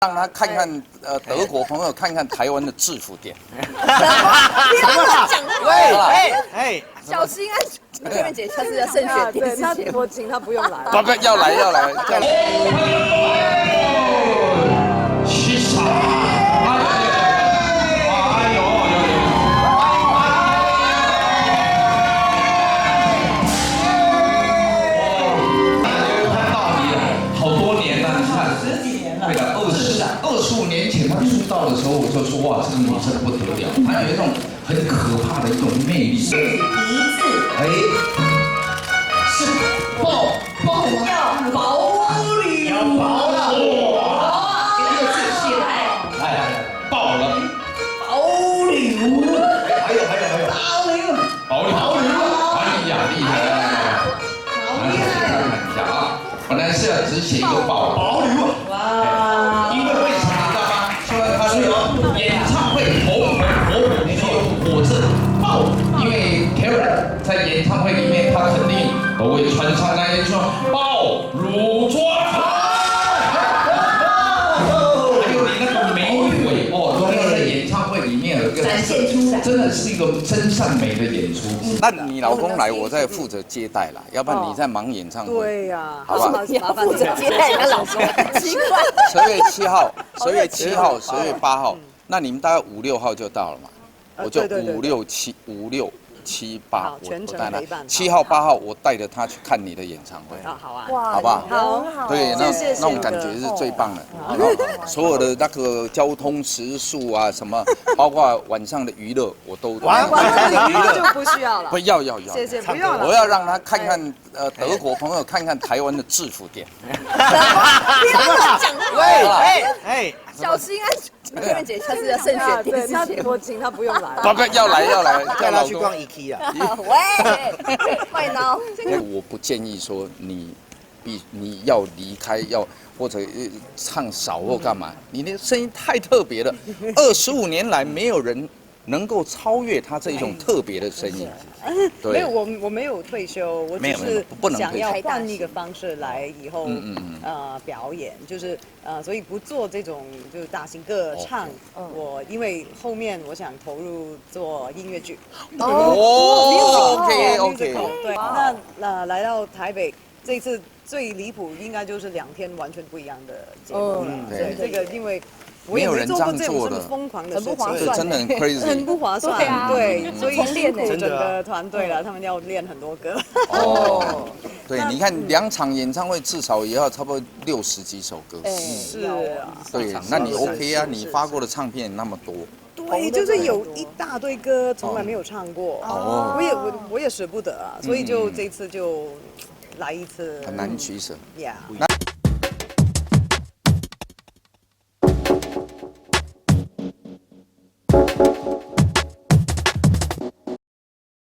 让他看看德国朋友看看台湾的制服店。喂，小心啊！这边姐下次要慎选电视节目，我请他不用来。不，要来。对的，25年前他出道的时候，我就说哇，这个女生不得了，她有一种很可怕的一种魅力。鼻子，哎，是爆要保礼，要爆了，哇，一个字起来，来，爆了，保礼物，还有，保礼物，哎呀，厉害了，好厉害，看一下啊，本来是要只写一个保礼物。哇，因为为什么你知道吗？说他是演唱会红，你说有火字爆，因为 Karen 在演唱会里面，他肯定都会穿上那一双爆乳装。还有你那个眉尾哦，都要在演唱会里面有一个展现出来，真的是一个真善美的演出。那你老公来，我在负责接待啦，要不然你在忙演唱会。对呀，好不好？麻烦接待人家老公，奇怪。10月7号、10月7号、10月8号，那你们大概5、6号就到了嘛？我就5、6、7、8，我带他。7号、8号，我带着他去看你的演唱会。好啊，好不好？好，对，那谢谢那种感觉是最棒的。所有的那个交通食宿啊，什么，包括晚上的娱乐，我都晚上的娱乐就不需要了。不要，谢谢，不用了。我要让他看看德国朋友看看台湾的制服店。喂，小心啊！这边姐下次要慎选电视节目，我请他不用来。不，要来，带他去逛 IKEA。喂，快挠！我不建议说你要离开，或者唱少或干嘛，你的声音太特别了，25年来没有人能够超越他这一种特别的声音。对，没有，我没有退休，我只是想要换一个方式来以后表演，就是所以不做这种就是大型歌唱。我因为后面我想投入做音乐剧。OK， 对，那来到台北这一次最离谱应该就是2天完全不一样的节目了。对，这个因为。我也没做过这种这么疯狂的事情，这真的很 crazy， 很不划算。对，所以辛苦整个团队了，他们要练很多歌。对，你看2场演唱会至少也要差不多60几首歌。是啊。对，那你 OK 啊？你发过的唱片那么多。对，就是有一大堆歌从来没有唱过。我也舍不得啊，所以就这次就来一次。很难取舍。Yeah。